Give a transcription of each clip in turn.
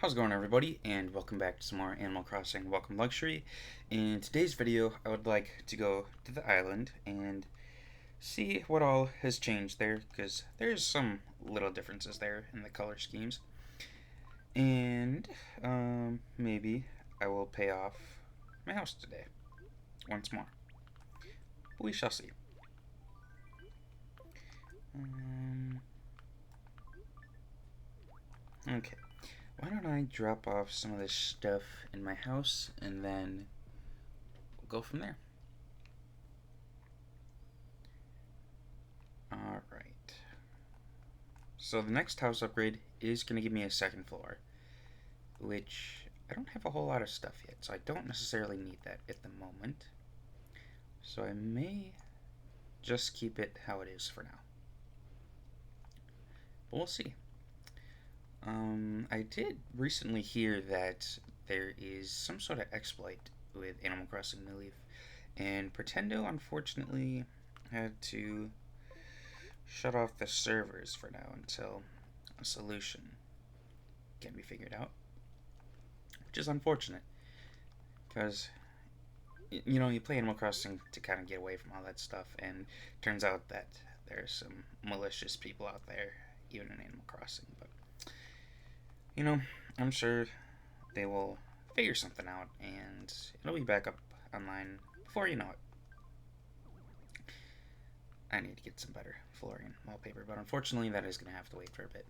How's it going, everybody, and welcome back to some more Animal Crossing Welcome Luxury. In today's video, I would like to go to the island and see what all has changed there, because there's some little differences there in the color schemes. And maybe I will pay off my house today, once more. We shall see. Okay. Why don't I drop off some of this stuff in my house and then we'll go from there. Alright. So the next house upgrade is going to give me a second floor, which I don't have a whole lot of stuff yet, so I don't necessarily need that at the moment. So I may just keep it how it is for now. But we'll see. I did recently hear that there is some sort of exploit with Animal Crossing New Leaf, and Pretendo unfortunately had to shut off the servers for now until a solution can be figured out, which is unfortunate because you play Animal Crossing to kind of get away from all that stuff, and it turns out that there's some malicious people out there even in Animal Crossing. But I'm sure they will figure something out and it'll be back up online before you know it. I need to get some better flooring wallpaper, but unfortunately that is going to have to wait for a bit.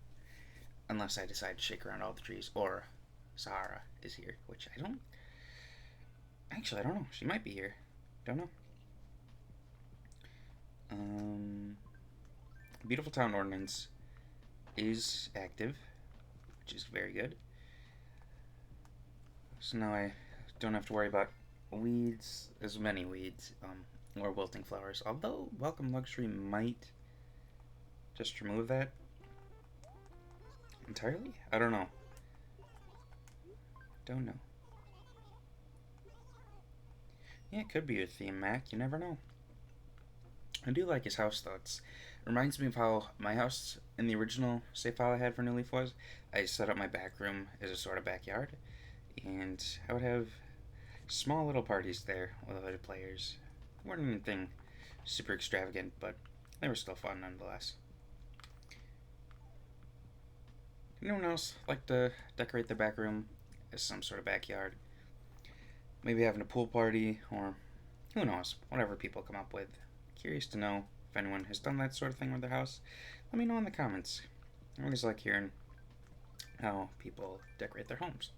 Unless I decide to shake around all the trees, or Sahara is here, which I don't... Actually, I don't know. She might be here. Don't know. Beautiful Town Ordinance is active, which is very good. So now I don't have to worry about weeds, as many weeds, or wilting flowers. Although Welcome Luxury might just remove that entirely? I don't know. Don't know. Yeah, it could be a theme, Mac. You never know. I do like his house, though. It reminds me of how my house in the original save file I had for New Leaf was. I set up my back room as a sort of backyard, and I would have small little parties there with other players. They weren't anything super extravagant, but they were still fun nonetheless. Anyone else like to decorate their back room as some sort of backyard? Maybe having a pool party, or who knows, whatever people come up with. Curious to know if anyone has done that sort of thing with their house. Let me know in the comments. I always like hearing how people decorate their homes.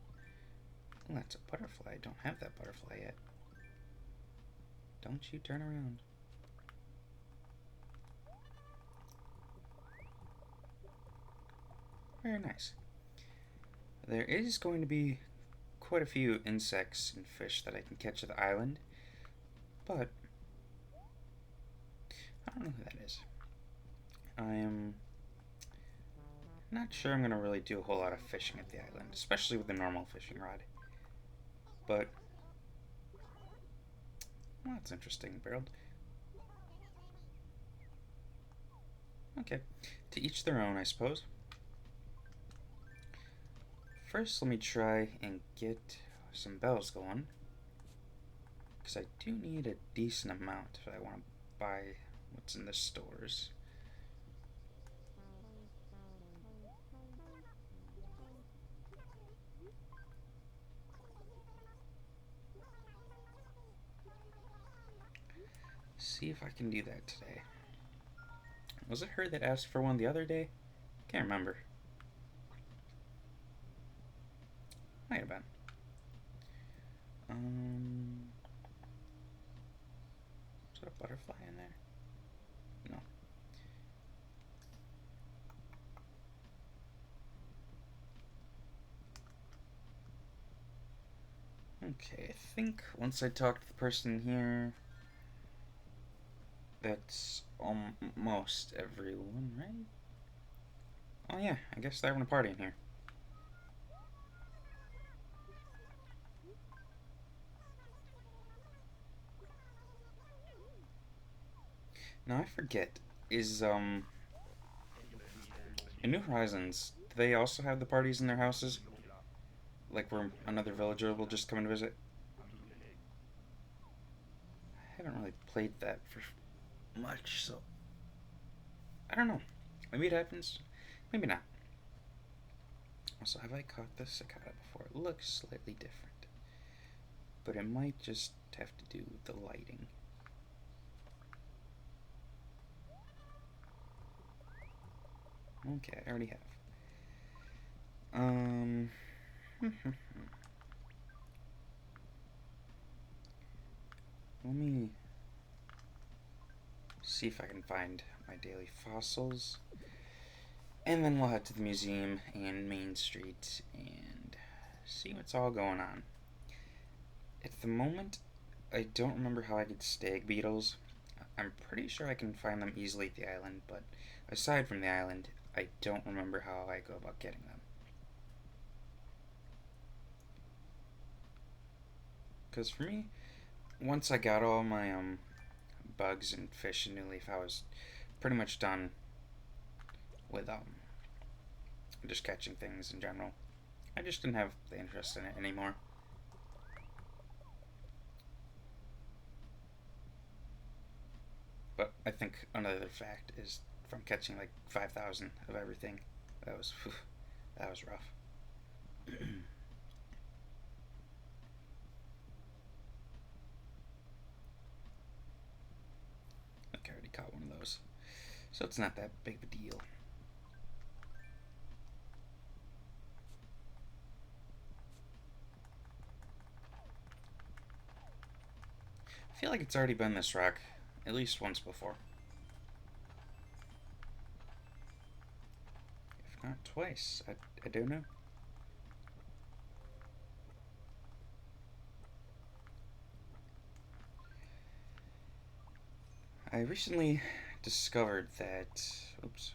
Oh, that's a butterfly. I don't have that butterfly yet. Don't you turn around. Very nice. There is going to be quite a few insects and fish that I can catch at the island, but I don't know who that is. I am not sure I'm going to really do a whole lot of fishing at the island, especially with the normal fishing rod. But, well, that's interesting, Barreled. Okay, to each their own, I suppose. First, let me try and get some bells going, because I do need a decent amount if I want to buy what's in the stores. See if I can do that today. Was it her that asked for one the other day? Can't remember. Might have been. Is there a butterfly in there? No. Okay, I think once I talk to the person here, that's almost everyone, right? Oh yeah, I guess they're having a party in here. Now I forget, is in New Horizons, do they also have the parties in their houses? like where another villager will just come and visit. I haven't really played that for much, so I don't know. Maybe it happens, maybe not. Also, have I caught the cicada before? It looks slightly different, but it might just have to do with the lighting. Okay, I already have. Let me see if I can find my daily fossils. And then we'll head to the museum and Main Street and see what's all going on. At the moment, I don't remember how I get stag beetles. I'm pretty sure I can find them easily at the island, but aside from the island, I don't remember how I go about getting them. Because for me, once I got all my bugs and fish and new leaf, I was pretty much done with just catching things in general. I just didn't have the interest in it anymore. But I think another fact is from catching like 5,000 of everything, that was rough. I already caught one of those, so it's not that big of a deal. I feel like it's already been this rock at least once before. If not twice, I don't know. I recently discovered that, oops,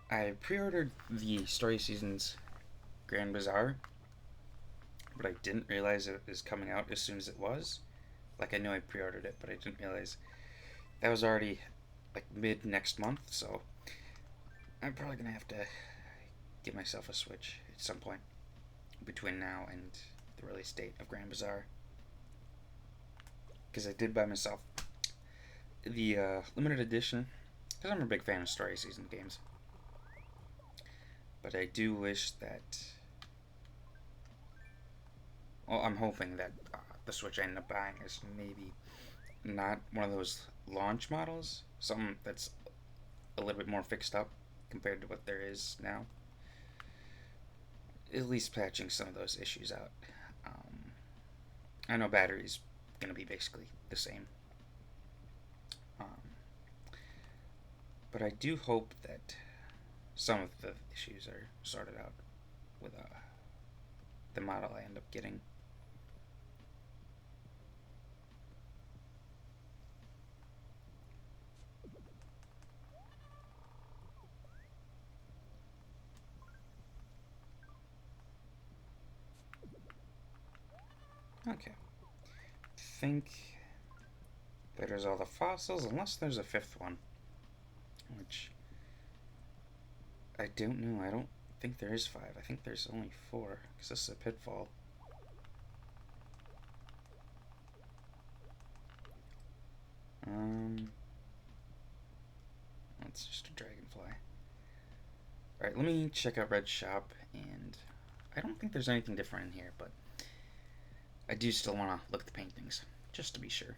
I pre-ordered the Story Seasons Grand Bazaar, but I didn't realize it was coming out as soon as it was. Like, I knew I pre-ordered it, but I didn't realize that was already like mid next month, so I'm probably gonna have to get myself a Switch at some point between now and the release date of Grand Bazaar, because I did buy myself the limited edition because I'm a big fan of Story Season games. But I do wish that, well, I'm hoping that the Switch I end up buying is maybe not one of those launch models, something that's a little bit more fixed up compared to what there is now. At least patching some of those issues out. I know battery's going to be basically the same. But I do hope that some of the issues are sorted out with the model I end up getting. Okay. I think that is all the fossils, unless there's a fifth one. Which I don't know. I don't think there is 5. I think there's only 4, because this is a pitfall. That's just a dragonfly. Alright, let me check out Red's shop, and I don't think there's anything different in here, but I do still want to look at the paintings, just to be sure.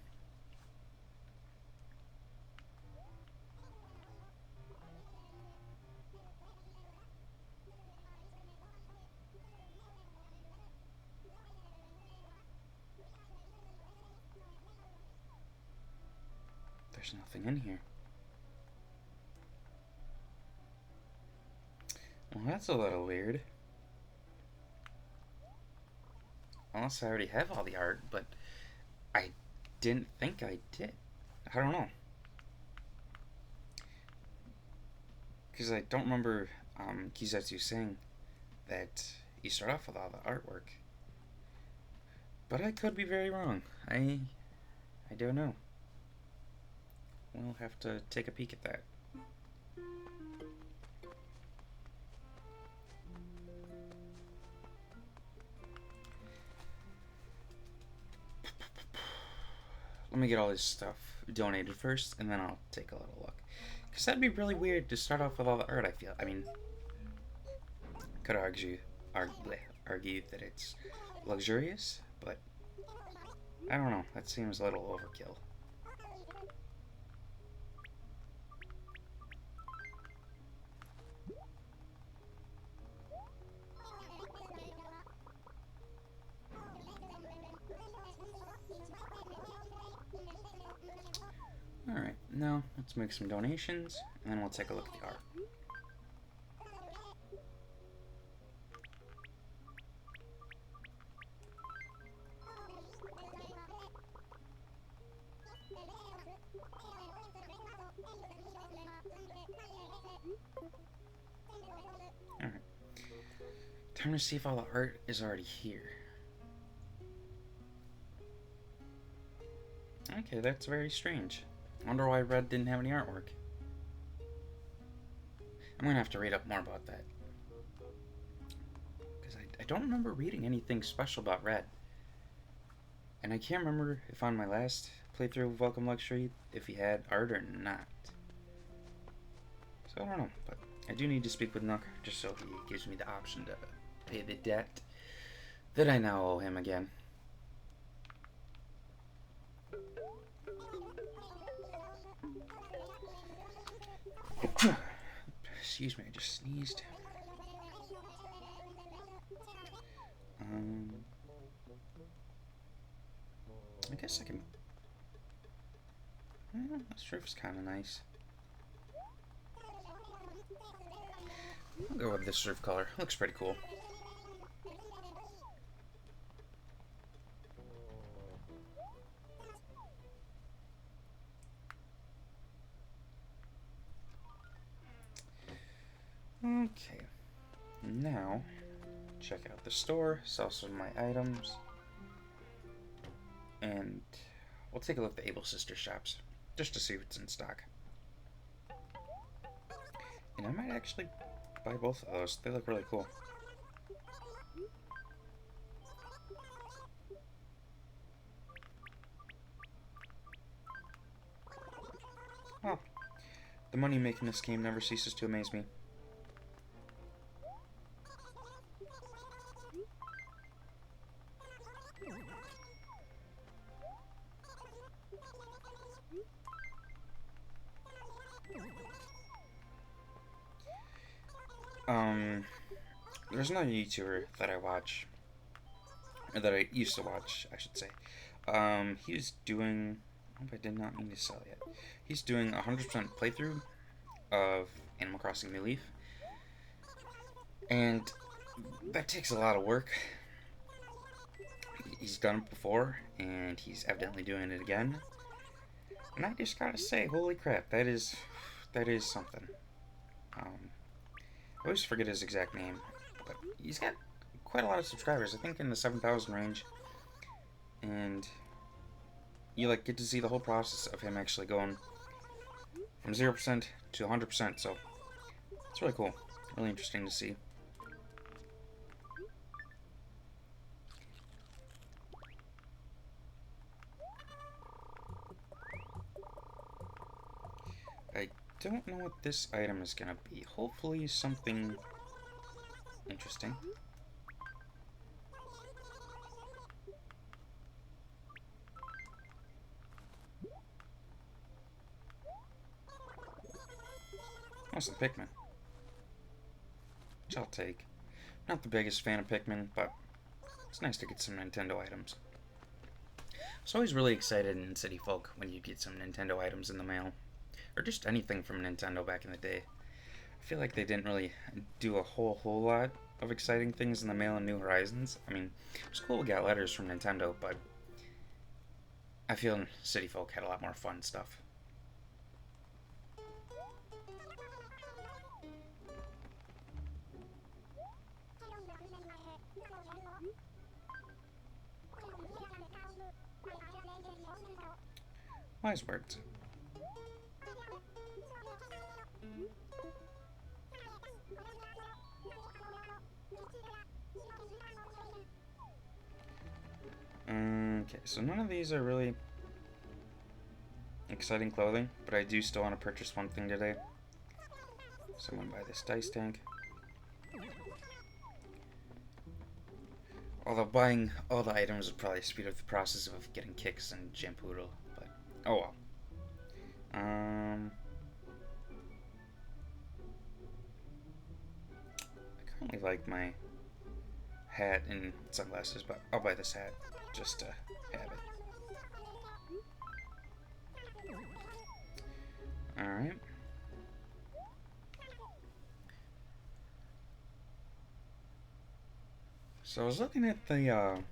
There's nothing in here. Well, that's a little weird. Unless I already have all the art, but I didn't think I did. I don't know. Because I don't remember Kyusetzu saying that you start off with all the artwork. But I could be very wrong. I don't know. We'll have to take a peek at that. let me get all this stuff donated first, and then I'll take a little look. Because that'd be really weird to start off with all the art, I feel. I mean, could argue that it's luxurious, but I don't know. That seems a little overkill. Alright, now let's make some donations, and then we'll take a look at the art. Alright. Time to see if all the art is already here. Okay, that's very strange. Wonder why Red didn't have any artwork. I'm gonna have to read up more about that. Because I don't remember reading anything special about Red. And I can't remember if on my last playthrough of Welcome Luxury, if he had art or not. So I don't know, but I do need to speak with Nook, just so he gives me the option to pay the debt that I now owe him again. Excuse me, I just sneezed. I guess I can... this roof's kind of nice. I'll go with this roof color. Looks pretty cool. Okay, now check out the store, sell some of my items, and we'll take a look at the Able Sister shops just to see what's in stock. And I might actually buy both of those. They look really cool. Well, the money making this game never ceases to amaze me. There's another YouTuber that I watch, or that I used to watch, I should say. He was doing, I hope I did not mean to sell yet. He's doing 100% playthrough of Animal Crossing New Leaf, and that takes a lot of work. He's done it before, and he's evidently doing it again. And I just gotta say, holy crap, that is something. I always forget his exact name, but he's got quite a lot of subscribers. I think in the 7,000 range, and you like get to see the whole process of him actually going from 0% to 100%. So it's really cool, really interesting to see. I don't know what this item is gonna be. Hopefully something interesting. Oh, some Pikmin. Which I'll take. Not the biggest fan of Pikmin, but it's nice to get some Nintendo items. I was always really excited in City Folk when you get some Nintendo items in the mail. Or just anything from Nintendo back in the day. I feel like they didn't really do a whole lot of exciting things in the mail in New Horizons. I mean, it was cool we got letters from Nintendo, but I feel City Folk had a lot more fun stuff. Wise words. Okay, so none of these are really exciting clothing, but I do still want to purchase one thing today. So I'm going to buy this dice tank. Although buying all the items would probably speed up the process of getting kicks and Jampoodle, but oh well. I currently like my hat and sunglasses, but I'll buy this hat just to have it. Alright. So I was looking at the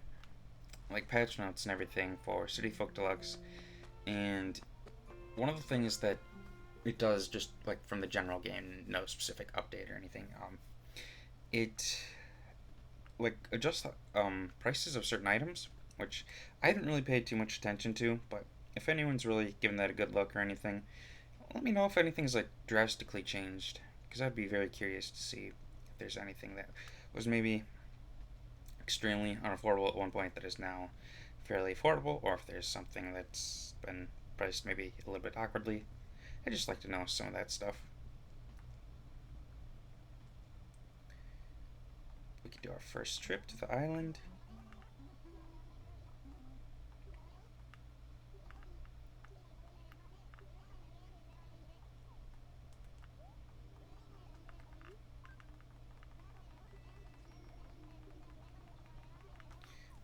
like patch notes and everything for City Folk Deluxe, and one of the things that it does, just like from the general game, no specific update or anything, it like adjusts prices of certain items, which I haven't really paid too much attention to, but if anyone's really given that a good look or anything, let me know if anything's like drastically changed, because I'd be very curious to see if there's anything that was maybe extremely unaffordable at one point that is now fairly affordable, or if there's something that's been priced maybe a little bit awkwardly. I just like to know some of that stuff. We could do our first trip to the island.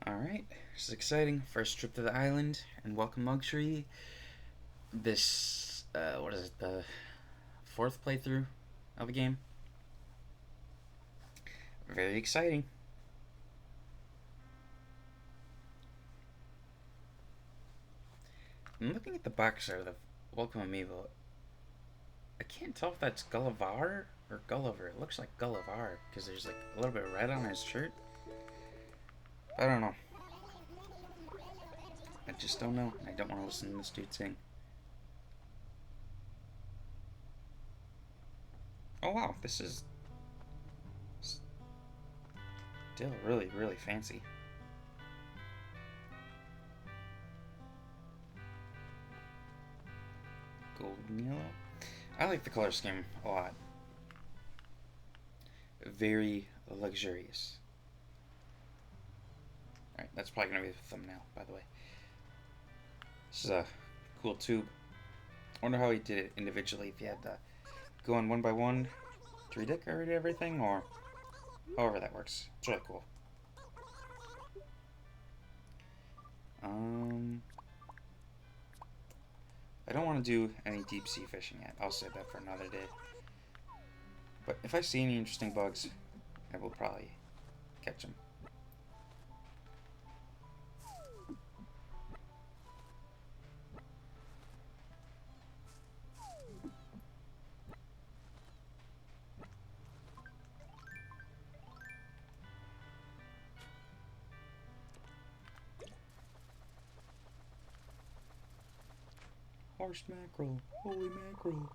Alright, this is exciting. First trip to the island, and welcome luxury. This, what is it, the fourth playthrough of the game? Very exciting. I'm looking at the box art of the Welcome Amiibo. I can't tell if that's Gulliver or Gulliver. It looks like Gulliver because there's like a little bit of red on his shirt. I don't know. I just don't know. I don't want to listen to this dude sing. Oh wow, this is still really, really fancy. Golden yellow. I like the color scheme a lot. Very luxurious. Alright, that's probably going to be the thumbnail, by the way. This is a cool tube. I wonder how he did it individually, if he had to go on one by one to redecorate everything, or however that works. It's really cool. I don't want to do any deep sea fishing yet. I'll save that for another day. But if I see any interesting bugs, I will probably catch them. Horse mackerel. Holy mackerel.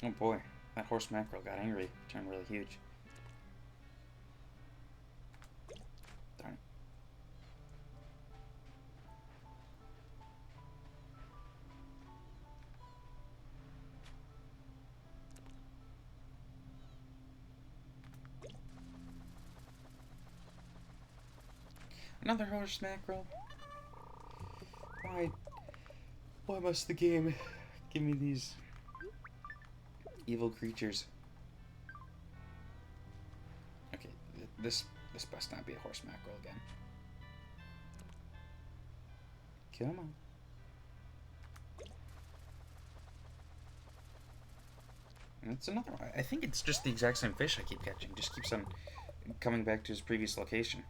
Oh boy, that horse mackerel got angry. Turned really huge. Darn it. Another horse mackerel. Why must the game give me these evil creatures? Okay, this must not be a horse mackerel again. Come on. And that's another one. I think it's just the exact same fish I keep catching. Just keeps on coming back to his previous location.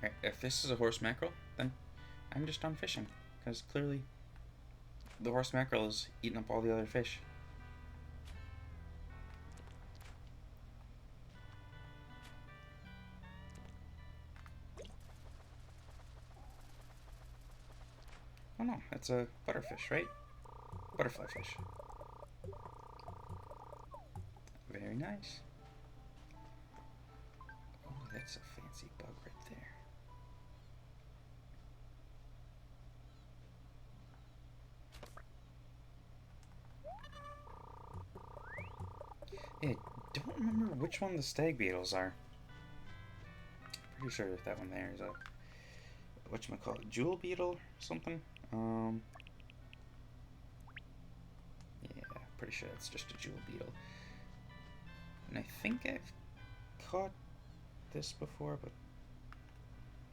Alright, if this is a horse mackerel, then I'm just done fishing. Because clearly the horse mackerel is eating up all the other fish. no, that's a butterfish, right? Butterfly fish. Very nice. Oh, that's a fancy bug right there. Yeah, I don't remember which one the stag beetles are. Pretty sure that one there is a whatchamacallit, jewel beetle or something. Yeah, pretty sure it's just a jewel beetle. And I think I've caught this before, but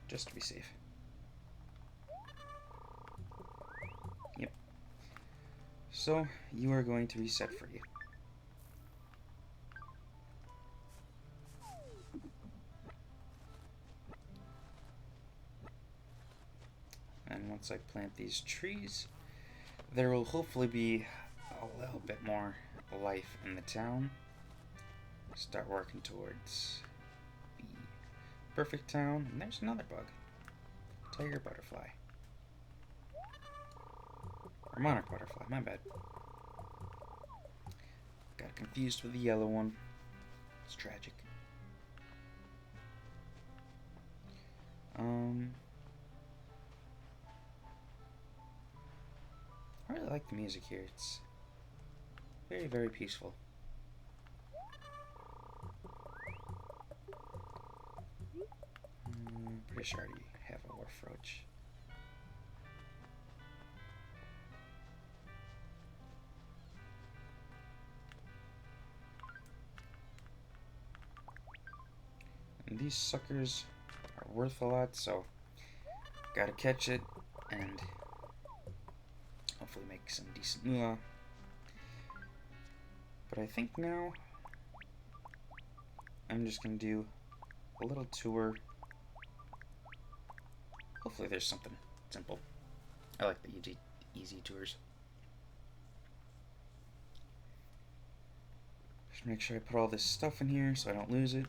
just to be safe. Yep. So, you are going to reset for you. And once I plant these trees, there will hopefully be a little bit more life in the town. Start working towards the perfect town. And there's another bug. Tiger butterfly. Or monarch butterfly, my bad. Got confused with the yellow one. It's tragic. I really like the music here. It's very, very peaceful. Pretty sure I already have a Warfroach. And these suckers are worth a lot, so gotta catch it and hopefully make some decent moolah. But I think now I'm just gonna do a little tour. Hopefully there's something simple. I like the easy tours. Just make sure I put all this stuff in here so I don't lose it.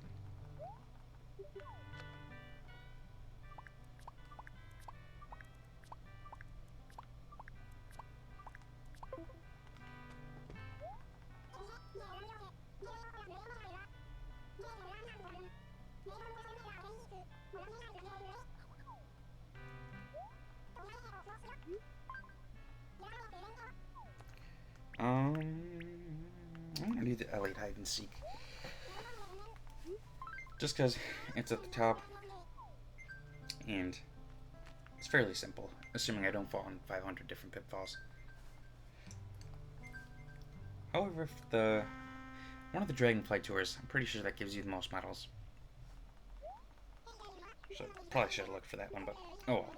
I'm gonna do the Elite hide and seek. Just because it's at the top and it's fairly simple, assuming I don't fall in 500 different pitfalls. However, if one of the Dragonfly tours, I'm pretty sure that gives you the most medals. So probably should have looked for that one, but oh well.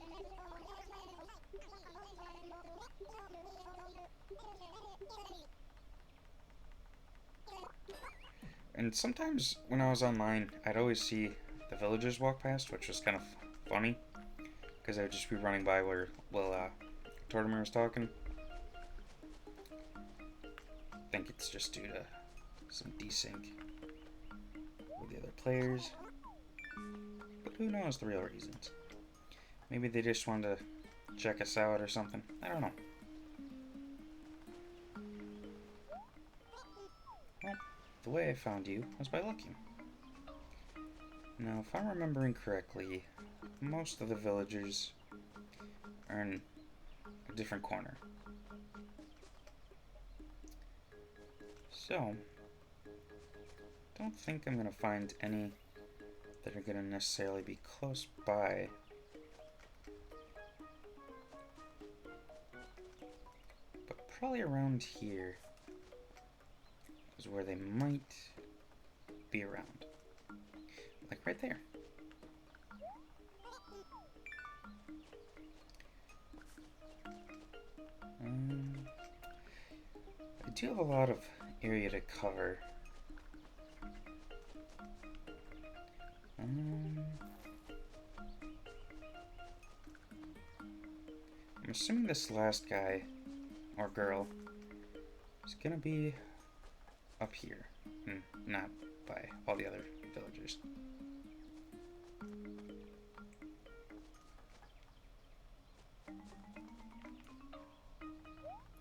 And sometimes when I was online, I'd always see the villagers walk past, which was kind of funny, because I would just be running by while Tortimer was talking. I think it's just due to some desync with the other players, but who knows the real reasons. Maybe they just wanted to check us out or something. I don't know. Well, the way I found you was by looking. Now, if I'm remembering correctly, most of the villagers are in a different corner. So, don't think I'm going to find any that are going to necessarily be close by. But probably around here is where they might be around. Like right there. I do have a lot of area to cover. I'm assuming this last guy or girl is gonna be up here and not by all the other villagers.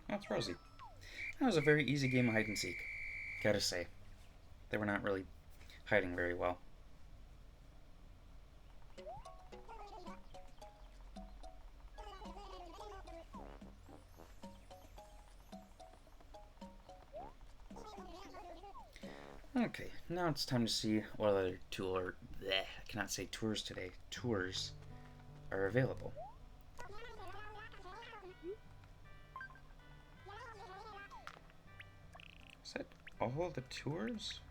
Oh, it's Rosie. That was a very easy game of hide and seek. Gotta say, they were not really hiding very well. Okay, now it's time to see what other I cannot say tours today. Tours are available. Is that all the tours?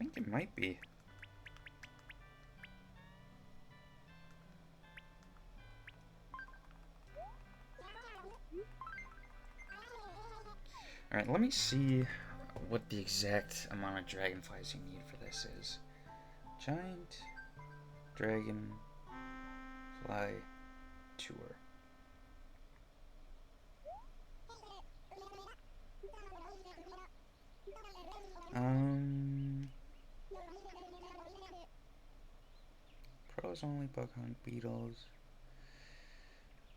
I think it might be. Alright, let me see what the exact amount of dragonflies you need for this is. Giant dragonfly tour. Pros only, bug hunt, beetles.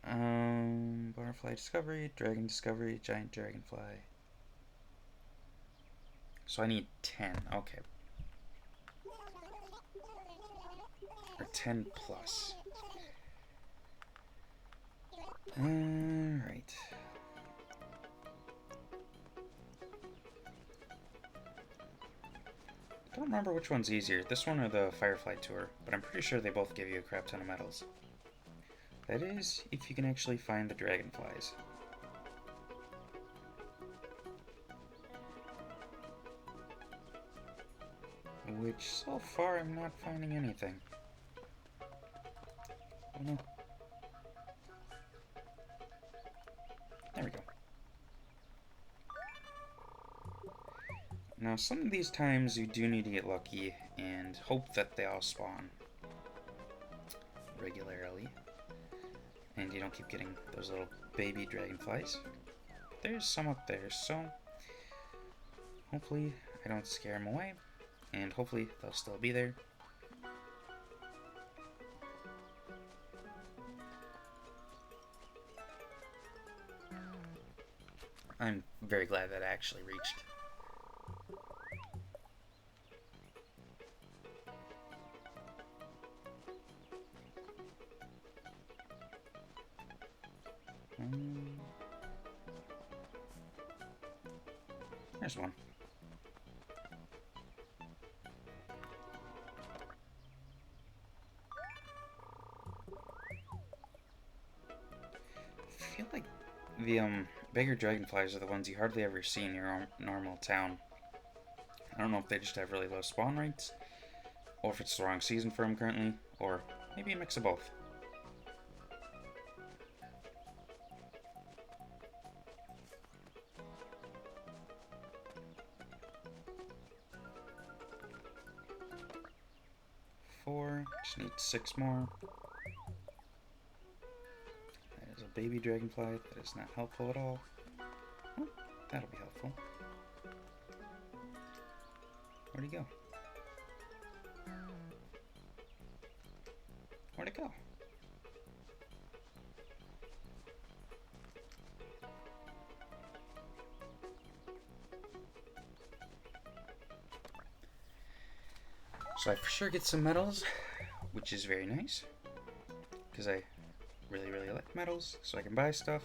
Butterfly discovery, dragon discovery, giant dragonfly. So I need 10, okay. Or 10 plus. Alright. I don't remember which one's easier, this one or the Firefly Tour, but I'm pretty sure they both give you a crap ton of medals. That is, if you can actually find the dragonflies. Which, so far, I'm not finding anything. Oh no. There we go. Now, some of these times you do need to get lucky and hope that they all spawn regularly. And you don't keep getting those little baby dragonflies. There's some up there, so hopefully I don't scare them away. And hopefully they'll still be there. I'm very glad that I actually reached. There's one. I feel like the bigger dragonflies are the ones you hardly ever see in your normal town. I don't know if they just have really low spawn rates, or if it's the wrong season for them currently, or maybe a mix of both. Just need 6 more. That is a baby dragonfly. That is not helpful at all. Oh, that'll be helpful. Where'd he go? Where'd it go? So I for sure get some medals, which is very nice, because I really like medals, so I can buy stuff.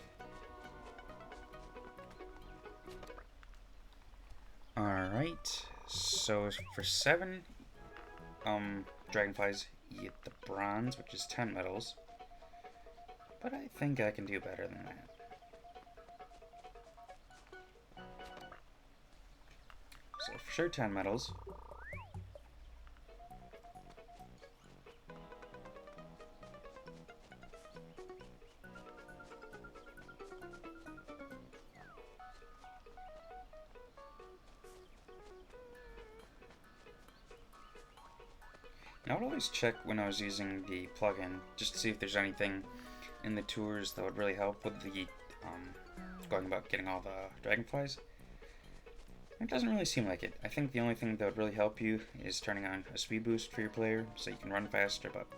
Alright, so for 7 dragonflies, you get the bronze, which is 10 medals, but I think I can do better than that. So for sure 10 medals. I would always check when I was using the plugin just to see if there's anything in the tours that would really help with the going about getting all the dragonflies. It doesn't really seem like it. I think the only thing that would really help you is turning on a speed boost for your player so you can run faster, but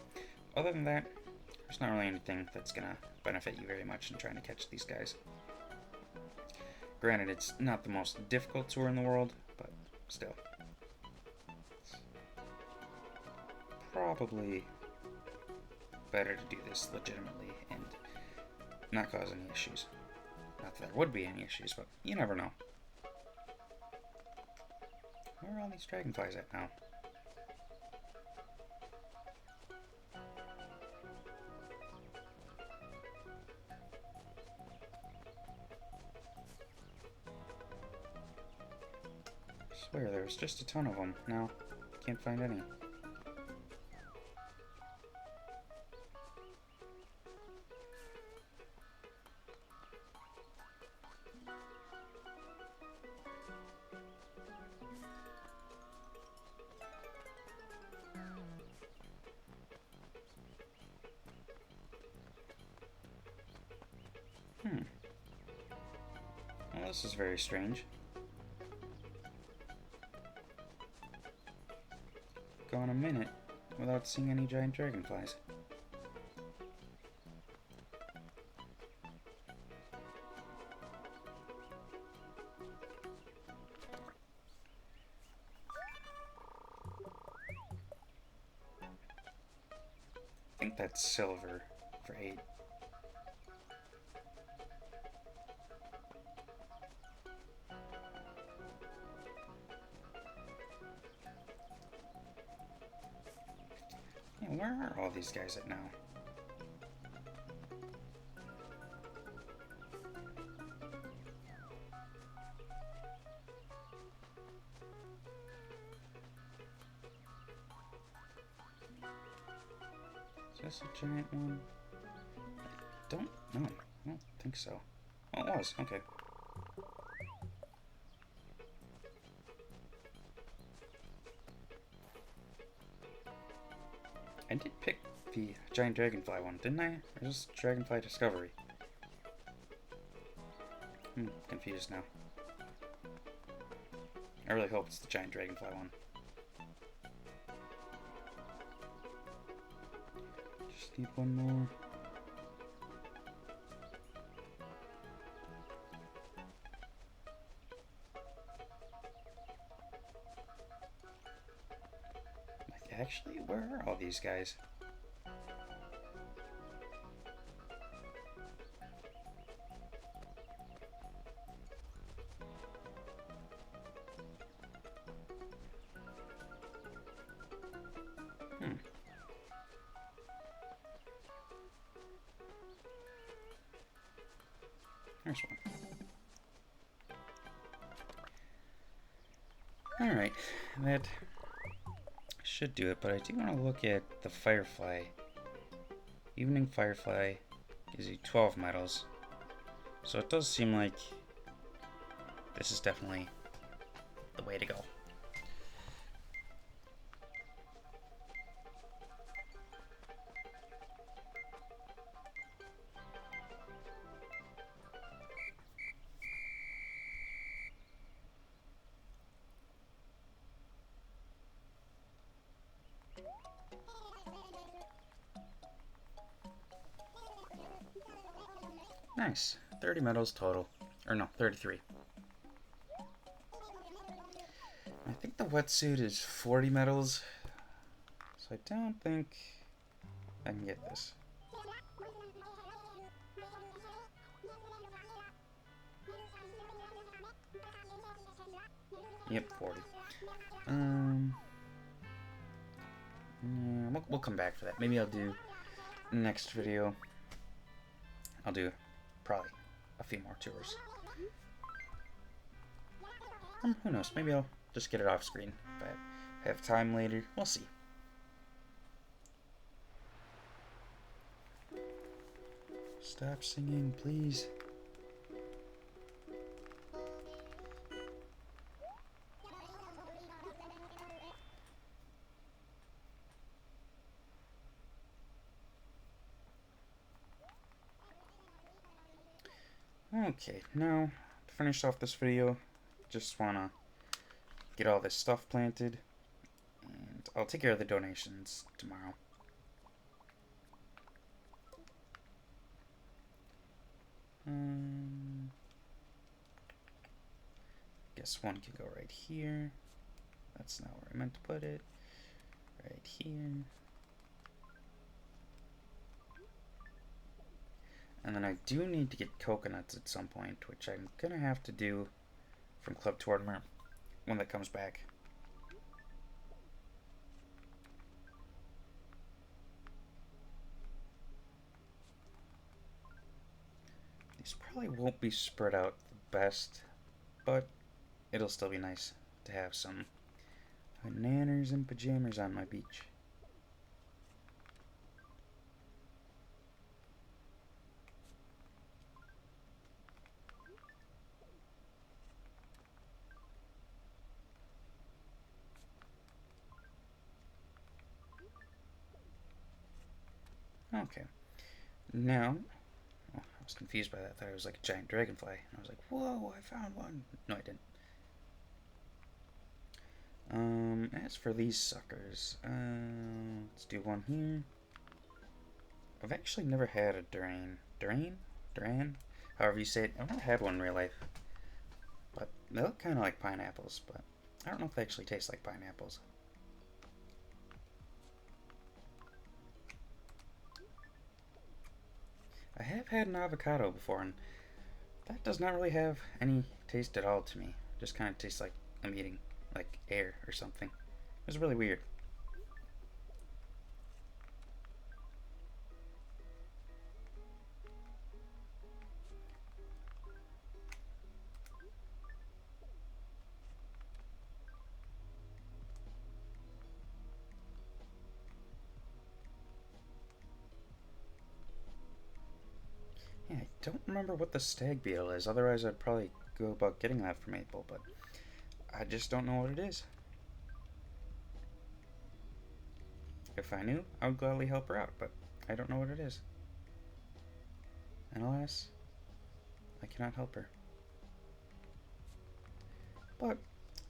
other than that, there's not really anything that's gonna benefit you very much in trying to catch these guys. Granted, it's not the most difficult tour in the world, but still. It's probably better to do this legitimately and not cause any issues. Not that there would be any issues, but you never know. Where are all these dragonflies at now? I swear there was just a ton of them. Now, can't find any. Well, this is very strange. Gone a minute without seeing any giant dragonflies. I think that's silver for 8. Yeah, where are all these guys at now? Is this a giant one? I don't know. I don't think so. Oh, it was. Okay. I did pick the giant dragonfly one, didn't I? Or just dragonfly discovery? I'm confused now. I really hope it's the giant dragonfly one. Just need one more. Like, actually, where are all these guys? There's one. Alright, that should do it, but I do want to look at the Firefly. Evening Firefly gives you 12 medals, so it does seem like this is definitely the way to go. Nice. 30 medals total. Or no, 33. I think the wetsuit is 40 medals. So I don't think I can get this. Yep, 40. Yeah, we'll come back for that. Maybe I'll do next video. I'll do probably a few more tours. Who knows? Maybe I'll just get it off screen if I have time later. We'll see. Stop singing, please. Okay, now to finish off this video, just wanna get all this stuff planted, and I'll take care of the donations tomorrow. Guess one can go right here. That's not where I meant to put it. Right here. And then I do need to get coconuts at some point, which I'm going to have to do from Club Tortimer when that comes back. These probably won't be spread out the best, but it'll still be nice to have some bananas and pajamas on my beach. Okay. Now, oh, I was confused by that. I thought it was like a giant dragonfly. And I was like, whoa, I found one. No, I didn't. As for these suckers, let's do one here. I've actually never had a Duran? However you say it. I've never had one in real life. But they look kind of like pineapples, but I don't know if they actually taste like pineapples. I have had an avocado before, and that does not really have any taste at all to me. It just kind of tastes like I'm eating like air or something. It was really weird. Yeah, I don't remember what the stag beetle is. Otherwise, I'd probably go about getting that from Maple, but I just don't know what it is. If I knew, I would gladly help her out, but I don't know what it is. And alas, I cannot help her. But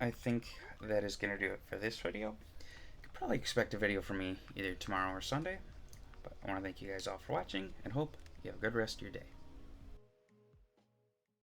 I think that is going to do it for this video. You could probably expect a video from me either tomorrow or Sunday. But I want to thank you guys all for watching and hope you have a good rest of your day.